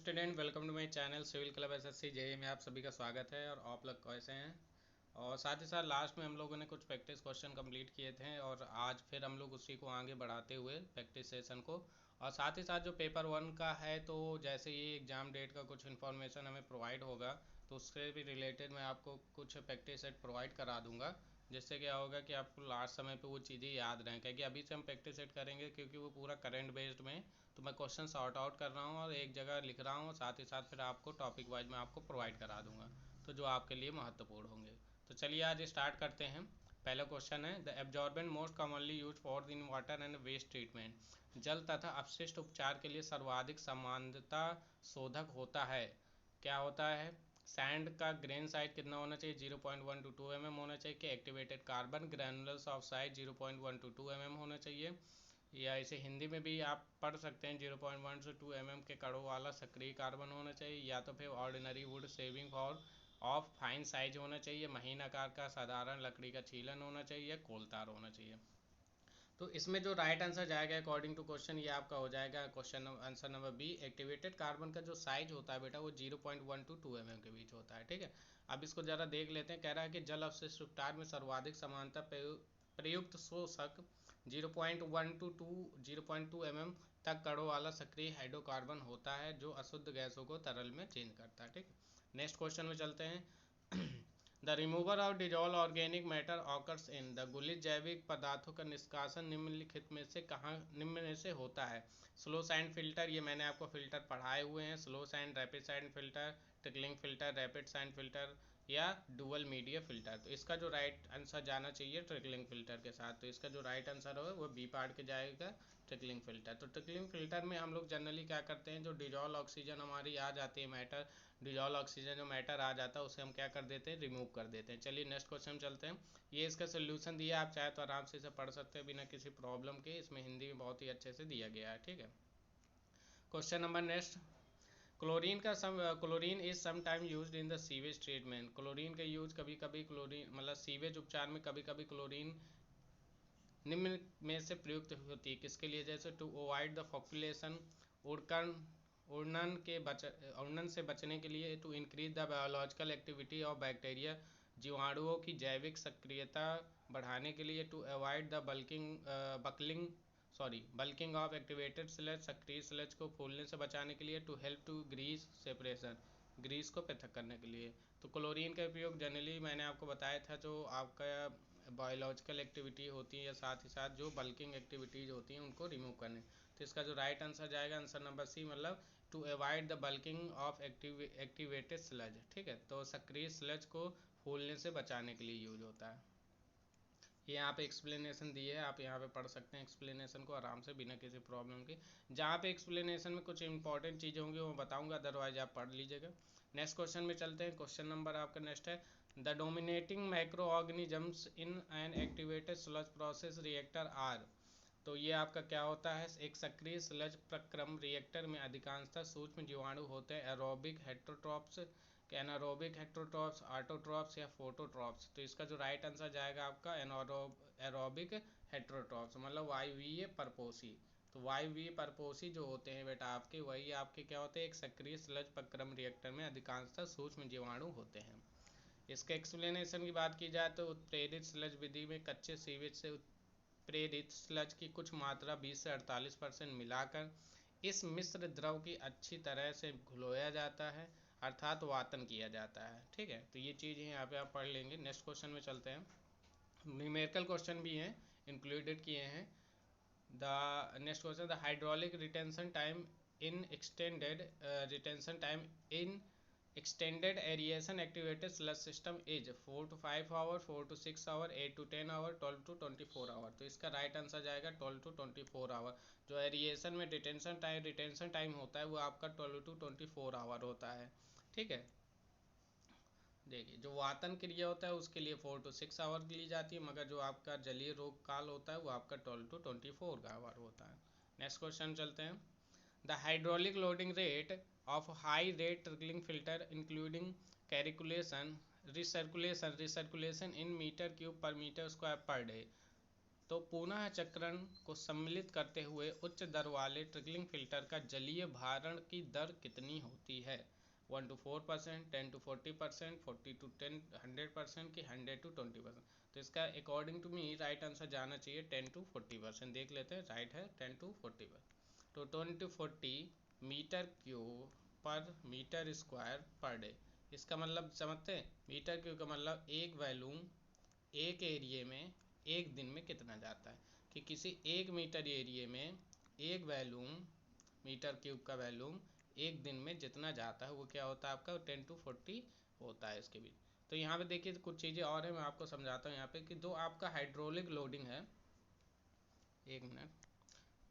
Student, welcome to my channel civil club SSC JEE में आप सभी का स्वागत है। और आप लोग कैसे हैं? और साथ ही साथ लास्ट में हम लोगों ने कुछ प्रैक्टिस क्वेश्चन कंप्लीट किए थे और आज फिर हम लोग उसी को आगे बढ़ाते हुए प्रैक्टिस सेशन को, और साथ ही साथ जो पेपर 1 का है, तो जैसे ये एग्ज़ाम डेट का कुछ इन्फॉर्मेशन हमें प्रोवाइड होगा तो उससे भी रिलेटेड मैं आपको कुछ प्रैक्टिस सेट प्रोवाइड करा दूंगा, जिससे क्या होगा कि आपको लास्ट समय पे वो चीज़ें याद रहें। क्योंकि अभी से हम प्रैक्टिस सेट करेंगे क्योंकि वो पूरा करंट बेस्ड में, तो मैं क्वेश्चन सॉर्ट आउट कर रहा हूँ और एक जगह लिख रहा हूँ, साथ ही साथ फिर आपको टॉपिक वाइज मैं आपको प्रोवाइड करा दूंगा, तो जो आपके लिए महत्वपूर्ण होंगे। तो चलिए आज स्टार्ट करते हैं। पहला क्वेश्चन है, the absorbent most commonly use for in water and waste treatment. जल तथा अपशिष्ट उपचार के लिए सर्वाधिक सामान्यता शोधक होता है। क्या होता है? सैंड का ग्रेन साइज कितना होना चाहिए? 0.1 to 2 mm होना चाहिए। कि activated carbon granules of size 0.1 to 2 mm होना चाहिए। या इसे हिंदी में भी आप पढ़ सकते हैं, 0.1 से 2 mm के कणों वाला सक्रिय कार्बन होना चाहिए। या तो फिर ordinary would shaving for of fine size होना चाहिए। महीन आकार का साधारण लकड़ी का छीलन होना चाहिए। कोलतार होना चाहिए। तो इसमें जो राइट आंसर जाएगा अकॉर्डिंग टू क्वेश्चन, ये आपका हो जाएगा question answer number B. Activated carbon का जो साइज होता है बेटा, वो 0.1 to 2 mm के बीच होता है। ठीक है, अब इसको ज़रा देख लेते हैं। कह रहा है कि जल अवशिष्ट उपचार में सर्वाधिक समानता प्रयुक्त शोषक 0.1 to 0.2 mm तक कणों वाला सक्रिय हाइड्रोकार्बन होता है, जो अशुद्ध गैसों को तरल में चेंज करता है। ठीक है, नेक्स्ट क्वेश्चन में चलते हैं। The remover of dissolve organic matter occurs in the गुलित जैविक पदार्थों का निष्कासन निम्नलिखित में से निम्न में से होता है। स्लो सैंड फिल्टर, ये मैंने आपको फिल्टर पढ़ाए हुए हैं। Slow sand, rapid sand filter, trickling filter, rapid sand filter या डुअल मीडिया फिल्टर। तो इसका जो राइट आंसर जाना चाहिए ट्रिकलिंग फिल्टर के साथ, तो इसका जो राइट आंसर होगा वो बी पार्ट के जाएगा, ट्रिकलिंग फिल्टर। तो ट्रिकलिंग फिल्टर में हम लोग जनरली क्या करते हैं, जो डिजॉल्व ऑक्सीजन हमारी आ जाती है मैटर, डिजॉल्व ऑक्सीजन जो मैटर आ जाता है उसे हम क्या कर देते हैं, रिमूव कर देते हैं। चलिए नेक्स्ट क्वेश्चन चलते हैं। ये इसका सोल्यूशन दिया, आप चाहे तो आराम से इसे पढ़ सकते हैं बिना किसी प्रॉब्लम के। इसमें हिंदी में बहुत ही अच्छे से दिया गया है। ठीक है, question number next. Chlorine is sometime used in the sewage treatment. Chlorine का यूज कभी कभी, क्लोरीन मतलब सीवेज उपचार में कभी कभी क्लोरीन निम्न में से प्रयुक्त होती है। किसके लिए? जैसे टू अवॉइड द पॉपुलेशन, उड़कन उड़न से बचने के लिए। To increase the biological activity of bacteria, जीवाणुओं की जैविक सक्रियता बढ़ाने के लिए। To avoid the bulking of activated sludge, सक्रिय स्लज को फूलने से बचाने के लिए। To help to grease separation, grease को पृथक करने के लिए। तो क्लोरीन का उपयोग जनरली मैंने आपको बताया था, जो आपका बायोलॉजिकल एक्टिविटी होती है या साथ ही साथ जो बल्किंग एक्टिविटीज़ होती हैं उनको रिमूव करने। तो इसका जो राइट आंसर जाएगा आंसर नंबर सी, मतलब to avoid the bulking of activated sludge. ठीक है, तो सक्रिय स्लज को फूलने से बचाने के लिए यूज होता है। ये यहाँ पे एक्सप्लेनेशन दी है, आप यहाँ पे पढ़ सकते हैं एक्सप्लेनेशन को आराम से बिना किसी प्रॉब्लम के। जहाँ पे एक्सप्लेनेशन में कुछ इंपॉर्टेंट चीज़ें होंगी वो बताऊंगा, अदरवाइज आप पढ़ लीजिएगा। नेक्स्ट क्वेश्चन में चलते हैं। क्वेश्चन नंबर आपका नेक्स्ट है, the dominating micro organisms in an activated sludge process reactor are. तो ये आपका क्या होता है, एक सक्रिय स्लज प्रक्रम रिएक्टर में अधिकांशतः सूक्ष्म जीवाणु होते हैं। Aerobic heterotrophs, anaerobic heterotrophs, autotrophs या फोटोट्रॉप्स। तो इसका जो राइट आंसर जाएगा आपका एरोबिक हेट्रोट्रॉप्स, मतलब वायवीय परपोषी। तो वायवीय परपोषी जो होते हैं बेटा आपके, वही आपके क्या होते हैं, एक सक्रिय स्लज प्रक्रम रिएक्टर में अधिकांशतः सूक्ष्म जीवाणु होते हैं। इसके एक्सप्लेनेशन की बात की जाए तो उत्प्रेरित स्लज विधि में कच्चे सीवेज से प्रेरित स्लज की कुछ मात्रा 20 से 48% मिलाकर इस मिश्र द्रव की अच्छी तरह से घुलोया जाता है, अर्थात वातन किया जाता है। ठीक है, तो ये चीज़ यहाँ पे आप पढ़ लेंगे। नेक्स्ट क्वेश्चन में चलते हैं। न्यूमेरिकल क्वेश्चन भी हैं, इंक्लूडेड किए हैं। The next question, the hydraulic retention time in extended aeration activated sludge system is 4 to 5 hour, 4 to 6 hour, 8 to 10 hour, 12 to 24 hour। तो इसका राइट आंसर जाएगा 12 to 24 आवर। जो एरिएशन में रिटेंशन टाइम होता है वो आपका 12 to 24 आवर होता है। ठीक है, देखिए जो वातन क्रिया होता है उसके लिए 4 to 6 आवर ली जाती है, मगर जो आपका जलीय रोग काल होता है वो आपका 12 to 24 आवर होता है। नेक्स्ट क्वेश्चन चलते हैं। The hydraulic loading rate of high rate trickling filter including recirculation in meter cube per meter square per day। तो पुनः चक्रण को सम्मिलित करते हुए उच्च दर वाले ट्रिकलिंग फिल्टर का जलीय भारण की दर कितनी होती है? 1 to 4%, 10 to 40%, 40 to 100% की 100 to 20%? तो इसका according to me right answer जाना चाहिए 10 to 40%। देख लेते हैं, राइट है 10 to 40%। तो 20 to 40 मीटर क्यूब पर मीटर स्क्वायर पर डे। इसका मतलब समझते हैं, मीटर क्यूब का मतलब एक वॉल्यूम एक एरिए में एक दिन में कितना जाता है, कि किसी एक मीटर एरिए में एक वॉल्यूम मीटर क्यूब का वॉल्यूम एक दिन में जितना जाता है वो क्या होता है आपका 10 to 40 होता है इसके बीच। तो यहाँ पे देखिए कुछ चीज़ें और है, मैं आपको समझाता हूँ यहाँ पे कि जो आपका हाइड्रोलिक लोडिंग है, एक मिनट,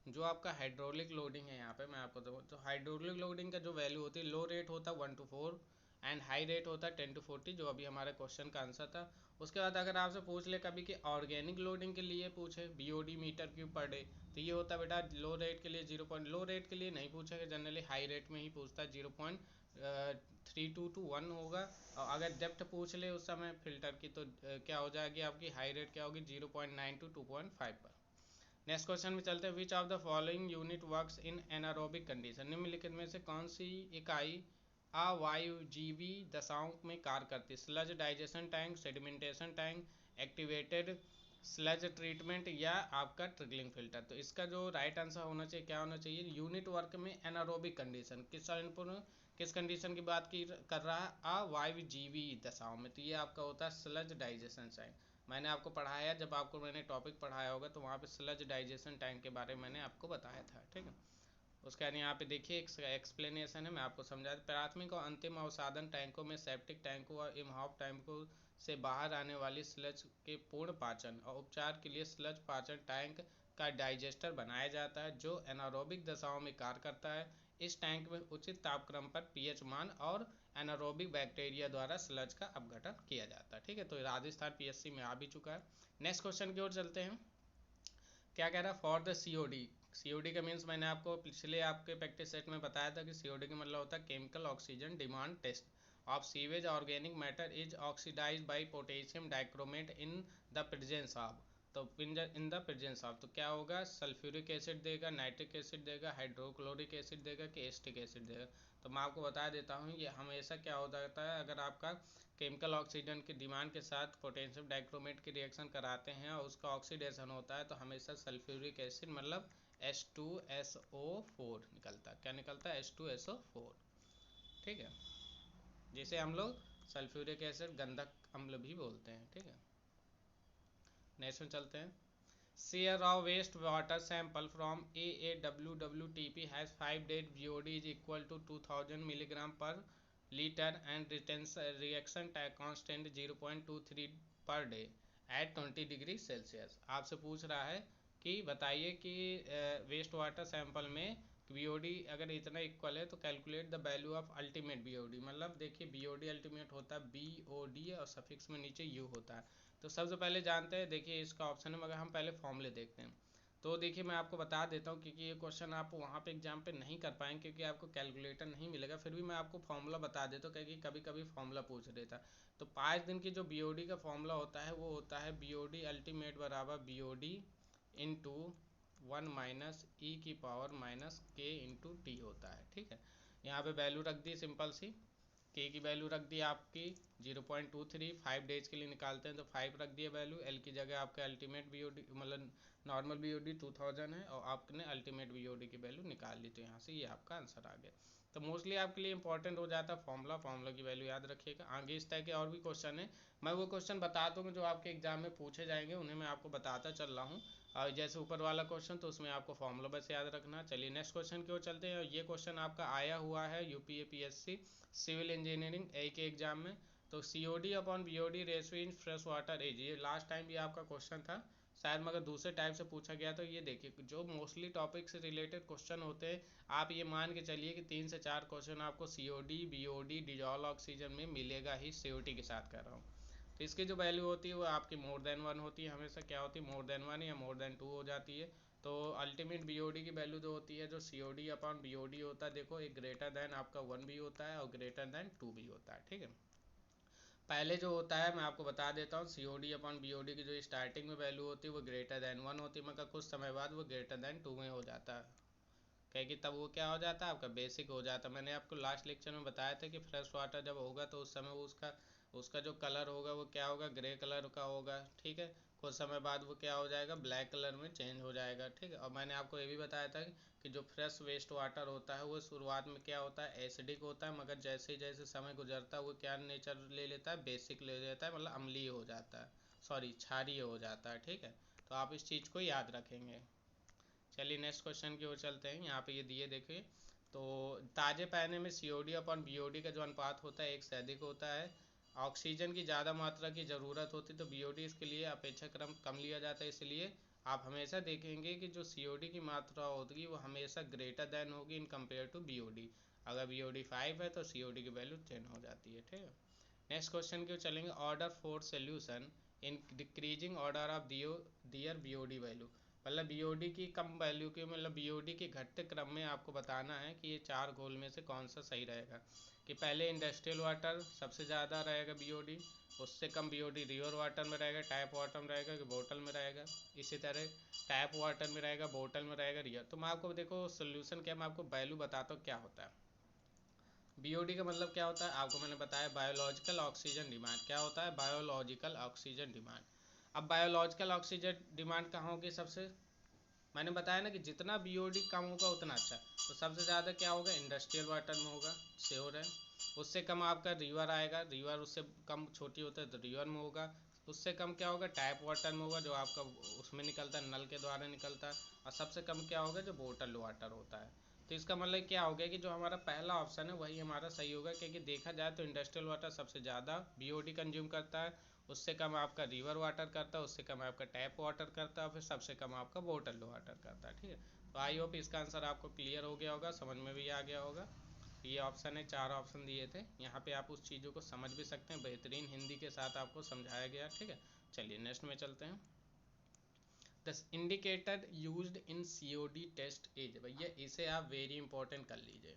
जो आपका हाइड्रोलिक लोडिंग है यहाँ पे मैं आपको दूँ तो हाइड्रोलिक लोडिंग का जो वैल्यू होती है, लो रेट होता है 1 to 4 एंड हाई रेट होता है 10 to 40, जो अभी हमारे क्वेश्चन का आंसर था। उसके बाद अगर आपसे पूछ ले कभी कि ऑर्गेनिक लोडिंग के लिए पूछे BOD metre cube per day, तो ये होता है बेटा लो रेट के लिए 0. लो रेट के लिए नहीं पूछेगा, जनरली हाई रेट में ही पूछता है, 0.32 to 1 होगा। और अगर डेप्थ पूछ ले उस समय फिल्टर की तो क्या हो जाएगी आपकी हाई रेट क्या होगी 0.9 to 2.5 पर। नेक्स्ट क्वेश्चन में चलते हैं, which of the following unit works in anaerobic condition? निम्नलिखित में से कौन सी इकाई अवायुजीवी दशाओं में कार्य करती है? Sludge digestion tank, sedimentation tank, activated sludge treatment या आपका ट्रिकलिंग फिल्टर? तो इसका जो राइट आंसर होना चाहिए क्या होना चाहिए? यूनिट वर्क में एनारोबिक कंडीशन, किस कंडीशन की बात की कर रहा है? अवायुजीवी दशाओं में, तो ये आपका होता है स्लज डाइजेशन टैंक। मैंने आपको पढ़ाया, जब आपको मैंने टॉपिक पढ़ाया होगा तो वहाँ पे स्लज डाइजेशन टैंक के बारे में मैंने आपको बताया था, ठीक है। उसके बाद यहाँ पे देखिए एक एक्सप्लेनेशन है, मैं आपको समझा। प्राथमिक और अंतिम अवसादन टैंकों में सेप्टिक टैंकों और इमहॉप टैंकों से बाहर आने वाली स्लज के पूर्ण पाचन और उपचार के लिए स्लज पाचन टैंक का डाइजेस्टर बनाया जाता है, जो एनारोबिक दशाओं में कार्य करता है। इस टैंक में उचित तापक्रम पर पीएच मान और एनारोबिक बैक्टीरिया द्वारा स्लज का अपघटन किया जाता है, ठीक है। तो राजस्थान PSC में आ भी चुका है। नेक्स्ट क्वेश्चन की ओर चलते हैं। क्या कह रहा है? फॉर द COD का मीन्स मैंने आपको पिछले आपके प्रैक्टिस सेट में बताया था कि COD का मतलब होता है chemical oxygen demand test of sewage organic matter is oxidise by potassium dichromate in the presence of. तो इन द प्रेजेंस ऑफ तो क्या होगा? सल्फ्यूरिक एसिड देगा, नाइट्रिक एसिड देगा, हाइड्रोक्लोरिक एसिड देगा कि एस्टिक एसिड देगा? तो मैं आपको बता देता हूँ, ये हमेशा क्या हो जाता है, अगर आपका केमिकल ऑक्सीजन की डिमांड के साथ पोटेशियम डाइक्रोमेट की रिएक्शन कराते हैं और उसका ऑक्सीडेशन होता है तो हमेशा सल्फ्यूरिक एसिड मतलब H2SO4 निकलता है। क्या निकलता है? H2SO4, ठीक है, जिसे हम लोग सल्फ्यूरिक एसिड गंधक अम्ल भी बोलते हैं, ठीक है। नेक्स्ट में चलते हैं। Share of waste water sample from AAWWTP has 5 days BOD is equal to 2000 milligram per litre and reaction constant 0.23 per day at 20 degree Celsius. आपसे पूछ रहा है कि बताइए कि वेस्ट वाटर सैंपल में BOD अगर इतना इक्वल है तो calculate the value of ultimate BOD। मतलब देखिए BOD अल्टीमेट होता है BOD और सफिक्स में नीचे U होता है। तो सबसे पहले जानते हैं, देखिए इसका ऑप्शन है, मगर हम पहले फॉर्मूले देखते हैं। तो देखिए मैं आपको बता देता हूँ, क्योंकि ये क्वेश्चन आप वहाँ पे एग्जाम पे नहीं कर पाएंगे क्योंकि आपको कैलकुलेटर नहीं मिलेगा, फिर भी मैं आपको फॉर्मूला बता देता हूँ क्योंकि कभी कभी फॉर्मूला पूछ देता। तो 5 दिन की जो BOD का फॉर्मूला होता है वो होता है BOD अल्टीमेट बराबर BOD इंटू 1 माइनस E की power minus K into T होता है, ठीक है। यहाँ पे वैल्यू रख दी सिंपल सी, K की वैल्यू रख दी आपकी 0.23, 5 डेज के लिए निकालते हैं तो 5 रख दिया वैल्यू। L की जगह आपका अल्टीमेट BOD मतलब नॉर्मल BOD 2000 है और आपने अल्टीमेट BOD की वैल्यू निकाल ली, तो यहाँ से ये आपका आंसर आ गया। तो मोस्टली आपके लिए इंपॉर्टेंट हो जाता है फॉर्मूला की वैल्यू याद रखिएगा। आगे इस तरह के और भी क्वेश्चन है, मैं वो क्वेश्चन बता दूँगा जो आपके एग्जाम में पूछे जाएंगे, उन्हें मैं आपको बताता चल रहा हूँ। और जैसे ऊपर वाला क्वेश्चन तो उसमें आपको फॉर्मूला बस याद रखना। चलिए नेक्स्ट क्वेश्चन की ओर चलते हैं। ये क्वेश्चन आपका आया हुआ है UPA PSC civil engineering A के एग्जाम में। तो COD upon BOD ratio in fresh water as, ये लास्ट टाइम भी आपका क्वेश्चन था शायद, मगर दूसरे टाइप से पूछा गया। तो ये देखिए जो मोस्टली टॉपिक से रिलेटेड क्वेश्चन होते हैं, आप ये मान के चलिए कि 3 से 4 क्वेश्चन आपको COD BOD डिजॉल्व ऑक्सीजन में मिलेगा ही, COT के साथ कर रहा हूँ। तो इसकी जो वैल्यू होती है वो आपकी मोर देन 1 होती है, हमेशा क्या होती है मोर देन 1 या मोर देन 2 हो जाती है। तो अल्टीमेट BOD की वैल्यू जो होती है, जो COD अपॉन BOD होता है, देखो एक ग्रेटर देन आपका 1 भी होता है और ग्रेटर देन 2 भी होता है, ठीक है। पहले जो होता है मैं आपको बता देता हूँ, COD अपॉन BOD की जो स्टार्टिंग में वैल्यू होती है वो ग्रेटर देन 1 होती है, मगर कुछ समय बाद वो ग्रेटर देन 2 में हो जाता है, कहे कि तब वो क्या हो जाता है, आपका बेसिक हो जाता है। मैंने आपको लास्ट लेक्चर में बताया था कि फ्रेश वाटर जब होगा तो उस समय वो उसका उसका जो कलर होगा वो क्या होगा, ग्रे कलर का होगा, ठीक है। कुछ समय बाद वो क्या हो जाएगा, ब्लैक कलर में चेंज हो जाएगा, ठीक है। और मैंने आपको ये भी बताया था कि जो फ्रेश वेस्ट वाटर होता है वो शुरुआत में क्या होता है, एसिडिक होता है, मगर जैसे जैसे समय गुजरता है वो क्या नेचर ले लेता है, बेसिक ले लेता है, मतलब अम्लीय हो जाता है, सॉरी क्षारीय हो जाता है, ठीक है। तो आप इस चीज़ को याद रखेंगे। चलिए नेक्स्ट क्वेश्चन की ओर चलते हैं। यहाँ पे ये दिए देखिए, तो ताजे पानी में COD अपॉन BOD का जो अनुपात होता है एक से अधिक होता है। ऑक्सीजन की ज़्यादा मात्रा की ज़रूरत होती है तो BOD इसके लिए अपेक्षाक्रम कम लिया जाता है, इसलिए आप हमेशा देखेंगे कि जो COD की मात्रा होगी वो हमेशा ग्रेटर देन होगी इन कंपेयर टू BOD। अगर BOD 5 है तो COD की वैल्यू 10 हो जाती है, ठीक है। नेक्स्ट क्वेश्चन की ओर चलेंगे। Order for solution in decreasing order of their BOD value, मतलब BOD की कम वैल्यू की, मतलब BOD के घटते क्रम में आपको बताना है कि ये चार घोल में से कौन सा सही रहेगा। कि पहले इंडस्ट्रियल वाटर सबसे ज़्यादा रहेगा BOD, उससे कम BOD रिवर वाटर में रहेगा, टैप वाटर में रहेगा कि बोतल में रहेगा। इसी तरह टैप वाटर में रहेगा, बोतल में रहेगा, रिवर। तो मैं आपको देखो सोल्यूशन क्या, मैं आपको वैल्यू बताता हूँ क्या होता है। BOD का मतलब क्या होता है, आपको मैंने बताया बायोलॉजिकल ऑक्सीजन डिमांड। क्या होता है, बायोलॉजिकल ऑक्सीजन डिमांड। अब बायोलॉजिकल ऑक्सीजन डिमांड कहाँ होगी सबसे, मैंने बताया ना कि जितना BOD कम होगा उतना अच्छा। तो सबसे ज़्यादा क्या होगा, इंडस्ट्रियल वाटर में होगा, श्योर है। उससे कम आपका रिवर आएगा, रिवर उससे कम छोटी होता है तो रिवर में होगा। उससे कम क्या होगा, टैप वाटर में होगा, जो आपका उसमें निकलता है, नल के द्वारा निकलता है। और सबसे कम क्या होगा, जो बोतल वाटर होता है। तो इसका मतलब क्या हो गया कि जो हमारा पहला ऑप्शन है वही हमारा सही होगा, क्योंकि देखा जाए तो इंडस्ट्रियल वाटर सबसे ज़्यादा BOD कंज्यूम करता है, उससे कम आपका रिवर वाटर करता है, उससे कम आपका टैप वाटर करता है, फिर सबसे कम आपका बोतल वाटर करता है, ठीक है। तो आई होप इसका आंसर आपको क्लियर हो गया होगा, समझ में भी आ गया होगा। ये ऑप्शन है, चार ऑप्शन दिए थे यहाँ पे, आप उस चीज़ों को समझ भी सकते हैं, बेहतरीन हिंदी के साथ आपको समझाया गया, ठीक है। चलिए नेक्स्ट में चलते हैं। The indicator used in COD test is, भैया इसे आप वेरी इंपॉर्टेंट कर लीजिए,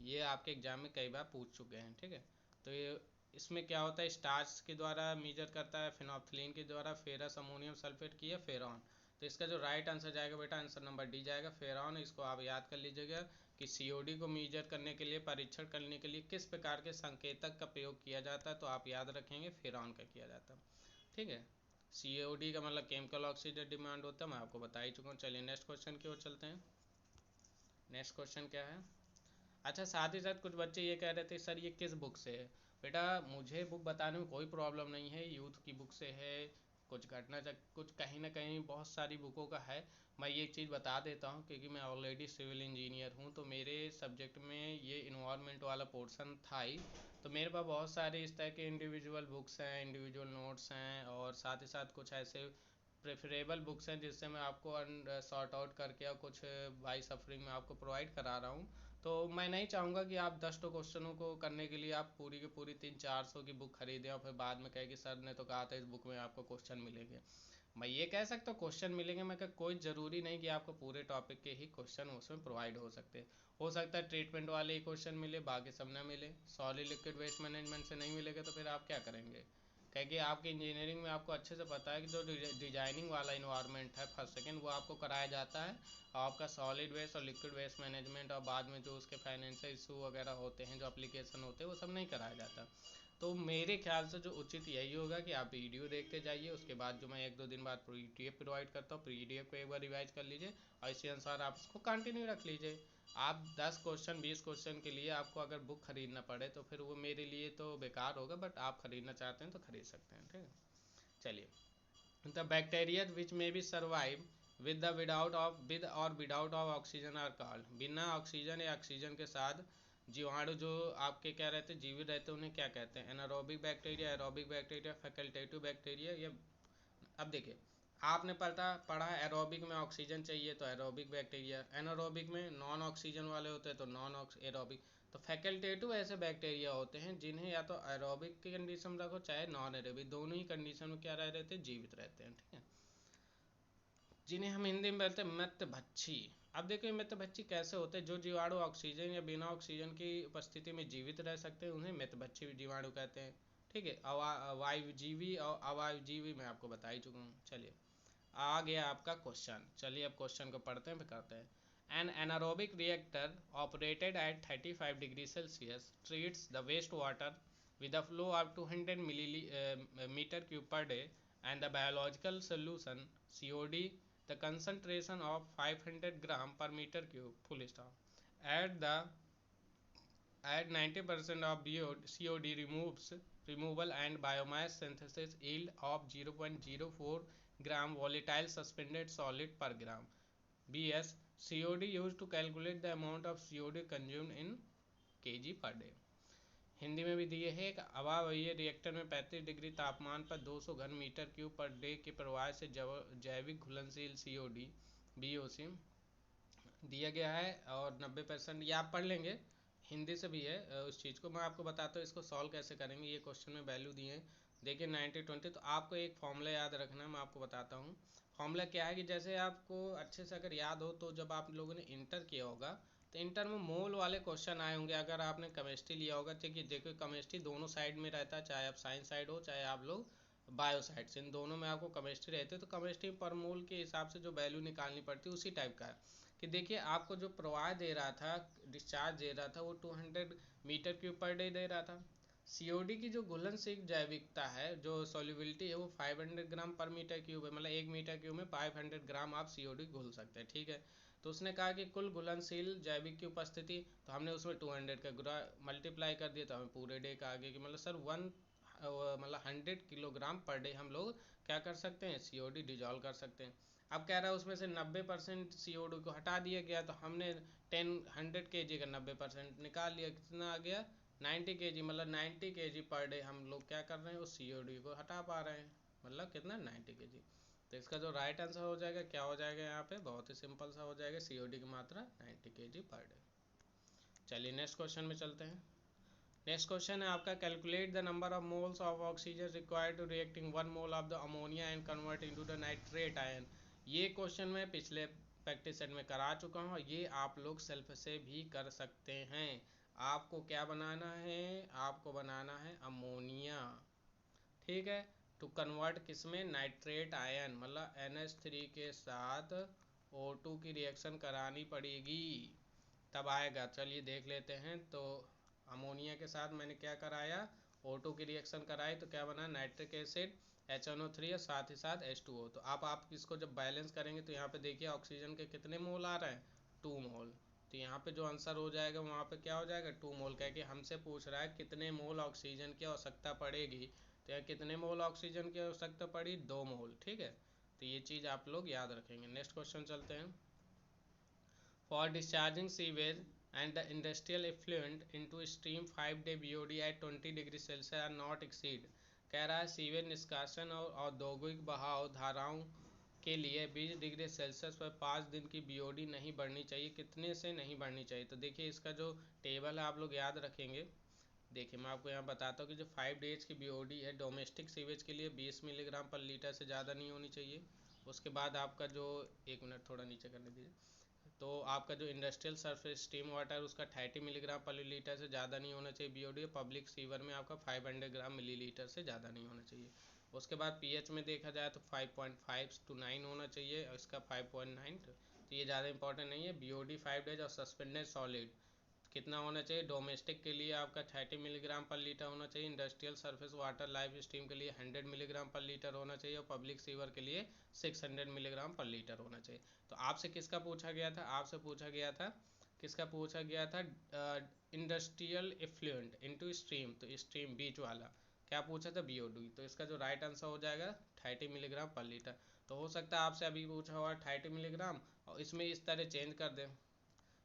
ये आपके एग्जाम में कई बार पूछ चुके हैं, ठीक है। तो ये इसमें क्या होता है, स्टार्च के द्वारा मेजर करता है, फिनोल्फथलीन के द्वारा, फेरस अमोनियम सल्फेट की है, फेरॉन। तो इसका जो राइट आंसर जाएगा बेटा, आंसर नंबर डी जाएगा, फेरॉन। इसको आप याद कर लीजिएगा कि COD को मेजर करने के लिए, परीक्षण करने के लिए किस प्रकार के संकेतक का प्रयोग किया जाता है, तो आप याद रखेंगे फेरॉन का किया जाता है, ठीक है। COD का मतलब केमिकल ऑक्सीजन डिमांड होता है, मैं आपको बता ही चुका हूँ। चलिए नेक्स्ट क्वेश्चन की ओर चलते हैं। नेक्स्ट क्वेश्चन क्या है, अच्छा साथ ही साथ कुछ बच्चे ये कह रहे थे सर ये किस बुक से है। बेटा मुझे बुक बताने में कोई प्रॉब्लम नहीं है, यूथ की बुक से है, कुछ घटना कुछ कहीं ना कहीं बहुत सारी बुकों का है। मैं ये चीज़ बता देता हूँ क्योंकि मैं ऑलरेडी सिविल इंजीनियर हूँ, तो मेरे सब्जेक्ट में ये इन्वायरमेंट वाला पोर्शन था ही। तो मेरे पास बहुत सारे इस तरह के इंडिविजुअल बुक्स हैं, इंडिविजुअल नोट्स हैं, और साथ ही साथ कुछ ऐसे प्रेफरेबल बुक्स हैं जिससे मैं आपको सॉर्ट आउट करके और कुछ बाई सफरिंग में आपको प्रोवाइड करा रहा हूँ। तो मैं नहीं चाहूँगा कि आप 10 तो क्वेश्चनों को करने के लिए आप पूरी की पूरी 300-400 की बुक खरीदें और फिर बाद में कहे कि सर ने तो कहा था इस बुक में आपको क्वेश्चन मिलेंगे। मैं ये कह सकता हूँ क्वेश्चन मिलेंगे, मैं कहा कोई ज़रूरी नहीं कि आपको पूरे टॉपिक के ही क्वेश्चन उसमें प्रोवाइड हो सकते हैं। हो सकता है ट्रीटमेंट वाले ही क्वेश्चन मिले, बाकी सब ना मिले। सॉलिड लिक्विड वेस्ट मैनेजमेंट से नहीं मिलेगा तो फिर आप क्या करेंगे, क्योंकि आपके इंजीनियरिंग में आपको अच्छे से पता है कि जो डिजाइनिंग वाला इन्वायरमेंट है फर्स्ट सेकंड वो आपको कराया जाता है। आपका सॉलिड वेस्ट और लिक्विड वेस्ट मैनेजमेंट और बाद में जो उसके फाइनेंशियल इशू वगैरह होते हैं, जो एप्लीकेशन होते हैं, वो सब नहीं कराया जाता। तो मेरे ख्याल से जो उचित यही होगा कि आप वीडियो देखते जाइए, उसके बाद जो मैं 1-2 दिन बाद PDF प्रोवाइड करता हूँ, PDF को एक बार रिवाइज कर लीजिए और इसी अनुसार आप उसको कंटिन्यू रख लीजिए। आप 10 क्वेश्चन 20 क्वेश्चन के लिए आपको अगर बुक खरीदना पड़े तो फिर वो मेरे लिए तो बेकार होगा, बट आप खरीदना चाहते हैं तो खरीद सकते हैं, ठीक है। चलिए, the bacteria which may be survive with और without of oxygen are called, बिना ऑक्सीजन या ऑक्सीजन के साथ जीवाणु जो आपके क्या रहते हैं, जीवित रहते हैं, उन्हें क्या कहते हैं, anaerobic bacteria, aerobic bacteria, facultative bacteria, या अब देखिए आपने पढ़ा एरोबिक में ऑक्सीजन चाहिए तो एरोबिक बैक्टीरिया, एनारोबिक में नॉन ऑक्सीजन वाले होते हैं तो नॉन एरोबिक। तो फैकल्टेटिव ऐसे बैक्टीरिया होते हैं जिन्हें या तो एरोबिक की कंडीशन में रखो चाहे नॉन एरोबिक, दोनों ही कंडीशन में क्या रहते हैं, जीवित रहते हैं, ठीक है। जिन्हें हम हिंदी में बोलते हैं मृत भक्षी। अब देखो मृत भक्षी कैसे होते हैं, जो जीवाणु ऑक्सीजन या बिना ऑक्सीजन की उपस्थिति में जीवित रह सकते हैं उन्हें मृत भक्षी जीवाणु कहते हैं। ठीक है, वायुजीवी और अवायुजीवी मैं आपको बता ही चुका हूँ। चलिए आ गया आपका क्वेश्चन, चलिए अब क्वेश्चन को पढ़ते हैं फिर करते हैं। An anaerobic reactor operated at 35 degrees Celsius treats the wastewater with a flow of 200 meter cube per day and the biological solution COD the concentration of 500 gram per meter cube full stop. At the at 90% of COD removal and biomass synthesis yield of 0.04 gram volatile suspended solid per gram. BS COD used to calculate the amount of COD consumed in kg per day. Hindi में भी दिए है कि अवायवीय reactor में 35 degree तापमान पर 200 घन मीटर क्यूब पर डे के प्रवाह से जैविक घुलनशील COD BOC दिया गया है और 90%, ये आप पढ़ लेंगे, हिंदी से भी है। उस चीज़ को मैं आपको बताता हूँ, इसको सॉल्व कैसे करेंगे। ये क्वेश्चन में वैल्यू दिए हैं, देखिए 90-20। तो आपको एक फॉर्मूला याद रखना है, मैं आपको बताता हूँ। फॉर्मूला क्या है कि जैसे आपको अच्छे से अगर याद हो तो जब आप लोगों ने इंटर किया होगा तो इंटर में मोल वाले क्वेश्चन आए होंगे। अगर आपने केमिस्ट्री लिया होगा, ठीक है, देखो केमिस्ट्री दोनों साइड में रहता है, चाहे आप साइंस साइड हो चाहे आप लोग बायो साइड से, इन दोनों में आपको केमिस्ट्री रहती है। तो केमिस्ट्री पर मोल के हिसाब से जो वैल्यू निकालनी पड़ती है उसी टाइप का है कि देखिए आपको जो प्रवाह दे रहा था, डिस्चार्ज दे रहा था, वो 200 मीटर क्यूब पर डे दे रहा था। COD की जो घुलनशील जैविकता है, जो सॉल्युबिलिटी है, वो 500 ग्राम पर मीटर क्यूब है, मतलब 1 मीटर क्यूब में 500 ग्राम आप COD घुल सकते हैं। ठीक है, तो उसने कहा कि कुल घुलनशील जैविक की उपस्थिति, तो हमने उसमें 200 का मल्टीप्लाई कर दिया, तो हमें पूरे डे का आ गया कि मतलब सर 100 किलोग्राम पर डे हम लोग क्या कर सकते हैं, COD डिजॉल्व कर सकते हैं। अब कह रहा है उसमें से 90% COD को हटा दिया गया, तो हमने 100 kg का 90% निकाल लिया, कितना आ गया 90 kg, मतलब 90 kg पर डे हम लोग क्या कर रहे हैं, उस COD को हटा पा रहे हैं, मतलब कितना 90 kg। तो इसका जो राइट आंसर हो जाएगा क्या हो जाएगा, यहाँ पे बहुत ही सिंपल सा हो जाएगा, COD की मात्रा 90 kg पर डे। चलिए नेक्स्ट क्वेश्चन में चलते हैं। नेक्स्ट क्वेश्चन है आपका, calculate the number of moles of oxygen required to reacting 1 mole of the ammonia and convert into the nitrate ion. ये क्वेश्चन मैं पिछले प्रैक्टिस सेट में करा चुका हूँ, ये आप लोग सेल्फ से भी कर सकते हैं। आपको क्या बनाना है, आपको बनाना है अमोनिया, ठीक है, टू कन्वर्ट किसमें, नाइट्रेट आयन, मतलब NH3 के साथ O2 की रिएक्शन करानी पड़ेगी तब आएगा। चलिए देख लेते हैं। तो अमोनिया के साथ मैंने क्या कराया, O2 की रिएक्शन कराई, तो क्या बना, नाइट्रिक एसिड HNO3 और साथ ही साथ H2O। तो आप इसको जब बैलेंस करेंगे तो यहाँ पे देखिए ऑक्सीजन के कितने मोल आ रहे हैं, 2 मोल। तो यहाँ पे जो आंसर हो जाएगा वहाँ पे क्या हो जाएगा, 2 मोल। कह के हमसे पूछ रहा है कितने मोल ऑक्सीजन की आवश्यकता पड़ेगी, तो यहाँ कितने मोल ऑक्सीजन की आवश्यकता पड़ी, 2 मोल। ठीक है, तो ये चीज़ आप लोग याद रखेंगे। नेक्स्ट क्वेश्चन चलते हैं। For discharging sewage and the industrial effluent into stream 5-day BOD at 20 degree Celsius are not exceed. कह रहा है सीवेज निष्कासन और औद्योगिक बहाव धाराओं के लिए 20 डिग्री सेल्सियस पर 5 दिन की BOD नहीं बढ़नी चाहिए, कितने से नहीं बढ़नी चाहिए। तो देखिए इसका जो टेबल है आप लोग याद रखेंगे। देखिए मैं आपको यहाँ बताता हूँ कि जो 5 डेज की BOD है डोमेस्टिक सीवेज के लिए 20 मिलीग्राम पर लीटर से ज़्यादा नहीं होनी चाहिए। उसके बाद आपका जो, एक मिनट थोड़ा नीचे करने दीजिए, तो आपका जो इंडस्ट्रियल सरफेस स्टीम वाटर उसका 30 मिलीग्राम पर लीटर से ज़्यादा नहीं होना चाहिए BOD। पब्लिक सीवर में आपका 500 ग्राम मिलीलीटर से ज़्यादा नहीं होना चाहिए। उसके बाद pH में देखा जाए तो 5.5 to 9 होना चाहिए, और इसका 5.9, तो ये ज़्यादा इंपॉर्टेंट नहीं है। BOD 5 डेज और सस्पेंडेड सॉलिड कितना होना चाहिए, डोमेस्टिक के लिए आपका 30 मिलीग्राम पर लीटर होना चाहिए, industrial surface water live stream के लिए 100 मिलीग्राम पर लीटर होना चाहिए, और पब्लिक सीवर के लिए 600 मिलीग्राम पर लीटर होना चाहिए। तो आपसे किसका पूछा गया था, आपसे पूछा गया था, किसका पूछा गया था, इंडस्ट्रियल इफ्लुएंट इनटू स्ट्रीम, तो स्ट्रीम बीच वाला क्या पूछा था, BOD। तो इसका जो राइट आंसर हो जाएगा 30 मिलीग्राम पर लीटर। तो हो सकता है आपसे अभी पूछा हुआ 30 मिलीग्राम और इसमें इस तरह चेंज कर दें,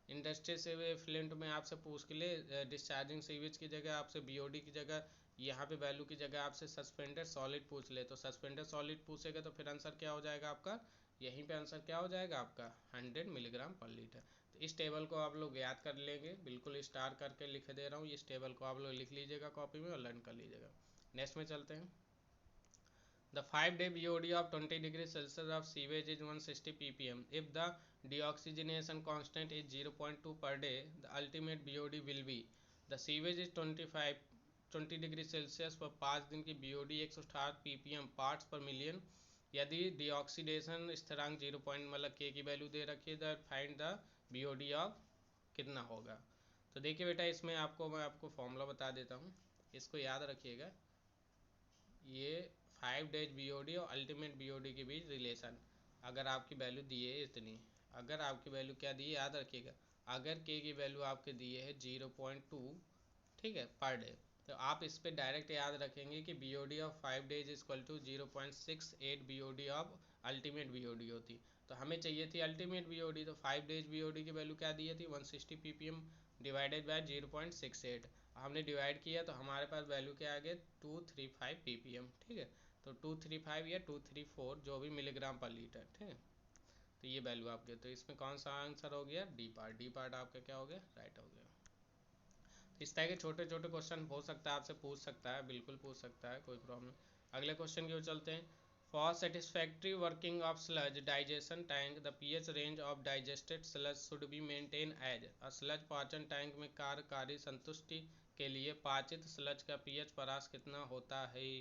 इंडस्ट्री से फ्लिंट में आपसे पूछ के लिए डिस्चार्जिंग सीवेज की जगह आपसे BOD की जगह, यहाँ पे वैल्यू की जगह आपसे सस्पेंडेड सॉलिड पूछ ले, तो सस्पेंडेड सॉलिड पूछेगा तो फिर आंसर क्या हो जाएगा आपका, यहीं पे आंसर क्या हो जाएगा आपका 100 मिलीग्राम पर लीटर। तो इस टेबल को आप लोग याद कर लेंगे, बिल्कुल स्टार करके लिख दे रहा हूँ, इस टेबल को आप लोग लिख लीजिएगा कॉपी में और लर्न कर लीजिएगा। नेक्स्ट में चलते हैं। The 5-day BOD of 20 degrees Celsius of sewage is 160 ppm. If the deoxygenation constant is 0.2 per day, the ultimate BOD will be. The sewage is 20 degree Celsius पर 5 दिन की BOD 160 ppm पार्ट्स पर million. यदि डिऑक्सीडेशन स्थिरांक 0 point मतलब के की value दे रखी है, the find the BOD of कितना होगा. तो देखिए बेटा, इसमें मैं आपको फॉर्मूला बता देता हूँ, इसको याद रखिएगा. ये 5 डेज BOD और अल्टीमेट BOD के बीच रिलेशन. अगर आपकी वैल्यू दी है इतनी, अगर आपकी वैल्यू क्या दी है याद रखिएगा, अगर के की वैल्यू आपके दी है 0.2, ठीक है, पर डे, तो आप इस पर डायरेक्ट याद रखेंगे कि BOD of 5 days equal to 0.68 BOD of ultimate BOD होती. तो हमें चाहिए थी अल्टीमेट BOD, तो 5 डेज BOD की वैल्यू क्या दी थी 160 ppm डिवाइडेड बाय 0.68. हमने डिवाइड किया तो हमारे पास वैल्यू क्या आ गया 235 ppm. ठीक है, तो 235 या 234 जो भी मिलीग्राम पर लीटर. ठीक है, तो ये वैल्यू आपके, तो इसमें कौन सा आंसर हो गया डी पार्ट आपका क्या हो गया, राइट हो गया. इस तरह के छोटे छोटे क्वेश्चन हो सकता है आपसे पूछ सकता है, बिल्कुल पूछ सकता है, कोई प्रॉब्लम. अगले क्वेश्चन की ओर चलते हैं. For satisfactory working of sludge digestion tank the pH range of digested sludge should be maintain as. Sludge पाचन टैंक में कार्यकारी संतुष्टि के लिए पाचित स्लज का पीएच परास कितना होता है.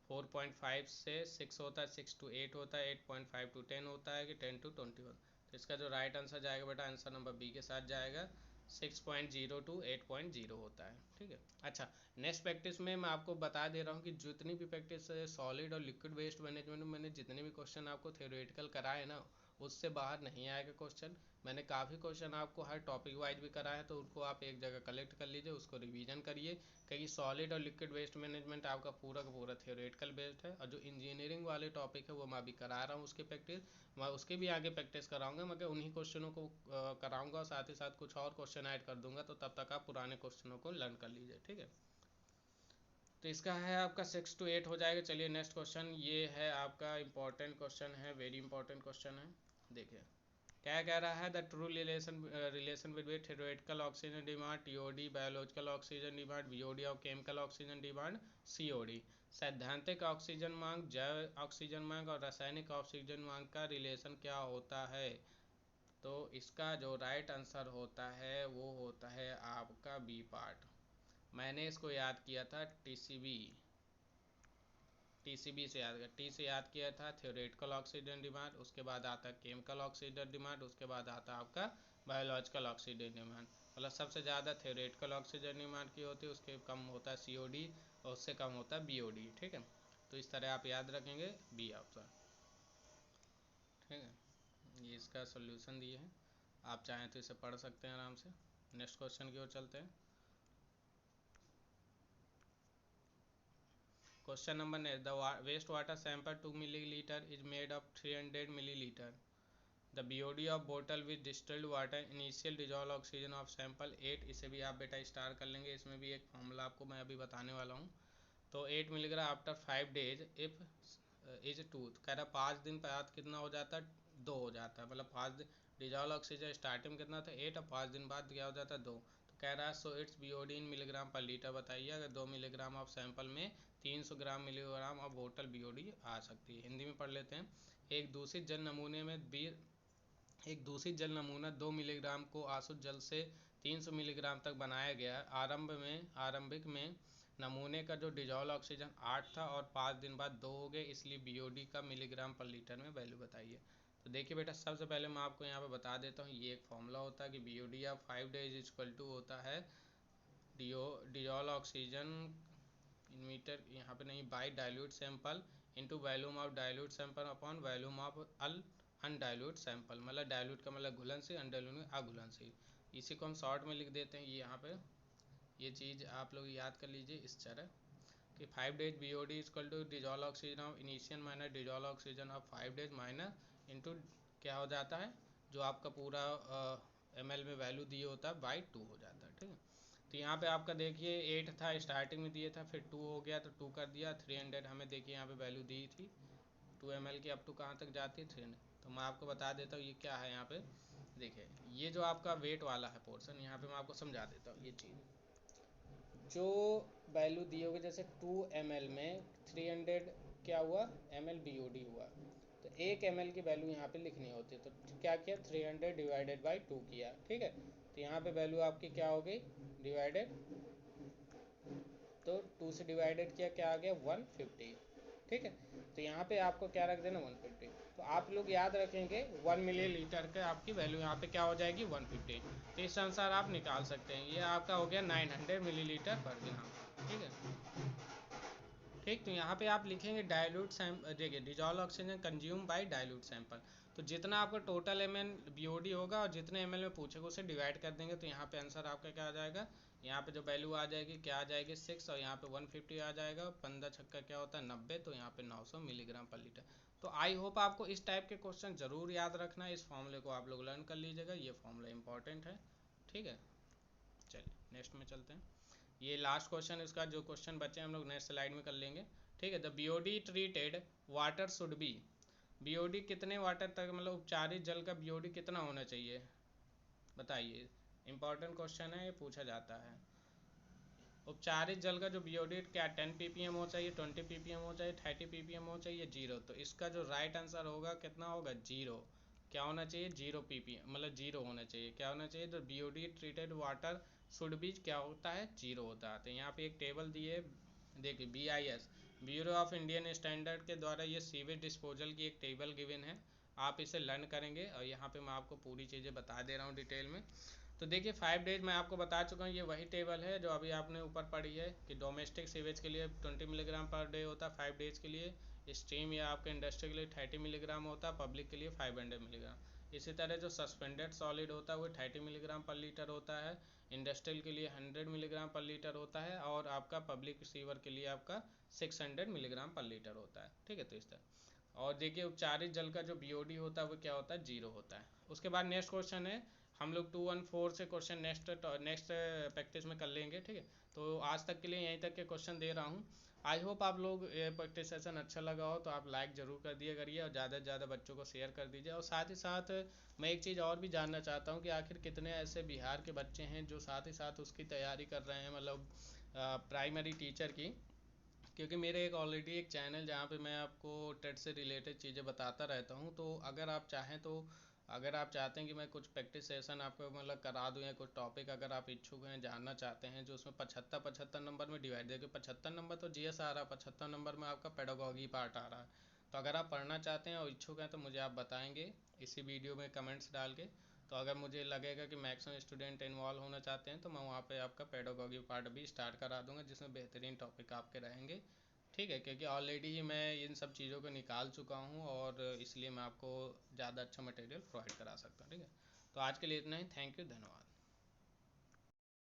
4.5 से 6 होता है, 6 to 8 होता है, 8.5 to 10 होता है कि 10 to 20 होता है. तो इसका जो राइट आंसर जाएगा बेटा, आंसर नंबर बी के साथ जाएगा, 6.0 to 8.0 होता है. ठीक है. अच्छा, नेक्स्ट प्रैक्टिस में मैं आपको बता दे रहा हूँ कि जितनी भी प्रैक्टिस सॉलिड और लिक्विड वेस्ट मैनेजमेंट में मैंने जितने भी क्वेश्चन आपको थ्योरेटिकल कराए ना, उससे बाहर नहीं आएगा क्वेश्चन. मैंने काफ़ी क्वेश्चन आपको हर टॉपिक वाइज भी कराया है, तो उनको आप एक जगह कलेक्ट कर लीजिए, उसको रिवीजन करिए, क्योंकि सॉलिड और लिक्विड वेस्ट मैनेजमेंट आपका पूरा का पूरा थ्योरेटिकल बेस्ड है. और जो इंजीनियरिंग वाले टॉपिक है वो मैं अभी करा रहा हूँ, उसकी प्रैक्टिस मैं उसके भी आगे प्रैक्टिस कराऊंगा, मगर उन्हीं क्वेश्चनों को कराऊंगा और साथ ही साथ कुछ और क्वेश्चन ऐड कर दूंगा, तो तब तक आप पुराने क्वेश्चनों को लर्न कर लीजिए. ठीक है, तो इसका है आपका 6 to 8 हो जाएगा. चलिए नेक्स्ट क्वेश्चन, ये है आपका इंपॉर्टेंट क्वेश्चन है, वेरी इंपॉर्टेंट क्वेश्चन है. देखिए क्या कह रहा है, the true relation between theoretical oxygen demand TOD, biological oxygen demand BOD और केमिकल ऑक्सीजन डिमांड COD. सैद्धांतिक ऑक्सीजन मांग, जैव ऑक्सीजन मांग और रासायनिक ऑक्सीजन मांग का रिलेशन क्या होता है. तो इसका जो राइट आंसर होता है वो होता है आपका बी पार्ट. मैंने इसको याद किया था TCB से याद किया, टी से याद किया था थ्योरेटिकल ऑक्सीजन डिमांड, उसके बाद आता है केमिकल ऑक्सीजन डिमांड, उसके बाद आता है आपका बायोलॉजिकल ऑक्सीजन डिमांड. मतलब सबसे ज़्यादा थ्योरेटिकल ऑक्सीजन डिमांड की होती है, उसके कम होता है COD और उससे कम होता है BOD. ठीक है, तो इस तरह आप याद रखेंगे बी ऑप्शन. ठीक है, ये इसका सोल्यूशन दिए हैं, आप चाहें तो इसे पढ़ सकते हैं आराम से. नेक्स्ट क्वेश्चन की ओर चलते हैं. Question number 9, the waste water sample 2 millilitre is made of 300 millilitre. The BOD of बोतल with distilled water initial dissolve oxygen of sample 8. इसे भी आप बेटा स्टार कर लेंगे, इसमें भी एक फॉर्मूला आपको मैं अभी बताने वाला हूँ. तो 8 milligram after 5 days if is 2, कह रहा 5 दिन बाद कितना हो जाता है, 2 हो जाता है. मतलब 5 दिन डिजॉल्व ऑक्सीजन स्टार्टिंग में कितना था 8 और 5 दिन बाद क्या हो जाता है 2. तो कह रहा है so it's BOD in milligram per litre बताइए. अगर 2 मिलीग्राम ऑफ सैंपल में 300 ग्राम मिलीग्राम ऑफ बोतल BOD आ सकती है. हिंदी में पढ़ लेते हैं. एक दूषित जल नमूने में एक दूषित जल नमूना 2 मिलीग्राम को आशुद्ध जल से 300 मिलीग्राम तक बनाया गया. आरंभिक में नमूने का जो डिजॉल्व ऑक्सीजन 8 था और 5 दिन बाद 2 हो गए, इसलिए BOD का मिलीग्राम पर लीटर में वैल्यू बताइए. तो देखिए बेटा, सबसे पहले मैं आपको यहाँ पे बता देता हूँ, ये एक फॉर्मूला होता है कि BOD of 5 days equal to होता है डिजॉल्व ऑक्सीजन इन मीटर, यहाँ पे नहीं, by dilute sample into volume of dilute sample upon volume of undilute sample. मतलब डाइल्यूट का मतलब घुलनशील, अनडाइल्यूट अघुलनशील. इसी को हम शॉर्ट में लिख देते हैं. ये यहाँ पे ये चीज़ आप लोग याद कर लीजिए इस तरह कि 5 days BOD equal to dissolve oxygen of initial minus dissolve oxygen of 5 days minus into क्या हो जाता है, जो आपका पूरा ml में वैल्यू दिए होता है बाई 2 हो जाता है. ठीक है, तो यहाँ पे आपका देखिए 8 था स्टार्टिंग में दिए था, फिर 2 हो गया तो 2 कर दिया 300. हमें देखिए यहाँ पे वैल्यू दी थी 2 ml की, अप टू कहाँ तक जाती है 300. तो मैं आपको बता देता हूँ ये क्या है. यहाँ पे देखिए ये जो आपका वेट वाला है पोर्शन, यहाँ पे मैं आपको समझा देता हूँ. ये चीज़ जो वैल्यू दी होगी, जैसे 2 ml में 300 क्या हुआ, ml BOD हुआ। तो 1 ml की वैल्यू यहाँ पे लिखनी होती है, तो क्या किया, 300 डिवाइडेड बाई 2 किया, ठीक है। तो यहाँ पे वैल्यू आपकी क्या हो गई, डिवाइडेड, तो 2 से डिवाइडेड किया, क्या आ गया 150, ठीक है। तो यहाँ पे आपको क्या रख देना 150। तो आप लोग याद रखेंगे 1 मिलीलीटर का आपकी वैल्यू यहाँ पे क्या हो जाएगी 150। तो इस अनुसार आप निकाल सकते हैं। ये आपका हो गया 900 मिलीलीटर पर ग्राम, ठीक है। ठीक, तो यहाँ पे आप लिखेंगे डाइल्यूट सैंपल, देखिए dissolve oxygen consume by dilute sample. तो जितना आपका टोटल ml BOD होगा और जितने ml में पूछेगा उसे डिवाइड कर देंगे, तो यहाँ पे आंसर आपका क्या आ जाएगा, यहाँ पे जो वैल्यू आ जाएगी क्या आ जाएगी 6, और यहाँ पे 150 आ जाएगा, 15 छक्का क्या होता है 90, तो यहाँ पे 900 मिलीग्राम पर लीटर। तो आई होप आपको इस टाइप के क्वेश्चन जरूर याद रखना है, इस फॉर्मूले को आप लोग लर्न कर लीजिएगा, ये फॉर्मूला इंपॉर्टेंट है, ठीक है। चलिए नेक्स्ट में चलते हैं। ये लास्ट क्वेश्चन, इसका जो क्वेश्चन बचे हम लोग नेक्स्ट स्लाइड में कर लेंगे, ठीक है। The BOD treated water should be, BOD कितने वाटर तक, मतलब उपचारित जल का BOD कितना होना चाहिए, बताइए। इंपॉर्टेंट क्वेश्चन है, ये पूछा जाता है। उपचारित जल का जो BOD क्या 10 ppm हो चाहिए, 20 ppm हो चाहिए, 30 ppm हो चाहिए, 0। तो इसका जो राइट आंसर होगा कितना होगा, 0। क्या होना चाहिए, 0 ppm, मतलब 0 होना चाहिए। क्या होना चाहिए, तो BOD treated water should be क्या होता है, 0 होता है। तो यहाँ पे एक टेबल दी है, देखिए BIS, bureau of Indian standard के द्वारा ये सीवेज डिस्पोजल की एक टेबल गिवन है, आप इसे लर्न करेंगे, और यहाँ पे मैं आपको पूरी चीज़ें बता दे रहा हूँ डिटेल में। तो देखिए 5 डेज मैं आपको बता चुका हूँ, ये वही टेबल है जो अभी आपने ऊपर पढ़ी है कि डोमेस्टिक सीवेज के लिए 20 मिलीग्राम पर डे होता है 5 डेज के लिए, स्ट्रीम या आपके इंडस्ट्री के लिए 30 मिलीग्राम होता है, पब्लिक के लिए 500 मिलीग्राम। इसी तरह जो सस्पेंडेड सॉलिड होता है वो 30 मिलीग्राम पर लीटर होता है, इंडस्ट्रियल के लिए 100 मिलीग्राम पर लीटर होता है, और आपका पब्लिक सीवर के लिए आपका 600 मिलीग्राम पर लीटर होता है, ठीक है। तो इस तरह, और देखिए उपचारित जल का जो BOD होता है वो क्या होता है, 0 होता है। उसके बाद नेक्स्ट क्वेश्चन है, हम लोग 214 से क्वेश्चन नेक्स्ट प्रैक्टिस में कर लेंगे, ठीक है। तो आज तक के लिए यहीं तक के क्वेश्चन दे रहा हूँ। आई होप आप लोग ये प्रैक्टिस सेशन अच्छा लगा हो, तो आप लाइक ज़रूर कर दिया करिए और ज़्यादा से ज़्यादा बच्चों को शेयर कर दीजिए। और साथ ही साथ मैं एक चीज़ और भी जानना चाहता हूँ कि आखिर कितने ऐसे बिहार के बच्चे हैं जो साथ ही साथ उसकी तैयारी कर रहे हैं, मतलब प्राइमरी टीचर की। क्योंकि मेरे एक ऑलरेडी एक चैनल जहाँ पे मैं आपको टेट से रिलेटेड चीज़ें बताता रहता हूँ, तो अगर आप चाहें तो, अगर आप चाहते हैं कि मैं कुछ प्रैक्टिस सेशन आपको मतलब करा दूँ, या कुछ टॉपिक अगर आप इच्छुक हैं जानना चाहते हैं जो उसमें 75-75 नंबर में डिवाइड, देखिए 75 नंबर तो GS आ रहा है, 75 नंबर में आपका पेडागॉगी पार्ट आ रहा है। तो अगर आप पढ़ना चाहते हैं और इच्छुक हैं तो मुझे आप बताएंगे इसी वीडियो में कमेंट्स डाल के। तो अगर मुझे लगेगा कि मैक्सिमम स्टूडेंट इन्वॉल्व होना चाहते हैं तो मैं वहाँ पे आपका पेडागॉगी पार्ट भी स्टार्ट करा दूंगा, जिसमें बेहतरीन टॉपिक आपके रहेंगे, ठीक है। क्योंकि ऑलरेडी ही मैं इन सब चीज़ों को निकाल चुका हूँ, और इसलिए मैं आपको ज़्यादा अच्छा मटेरियल प्रोवाइड करा सकता हूँ, ठीक है। तो आज के लिए इतना ही, थैंक यू, धन्यवाद।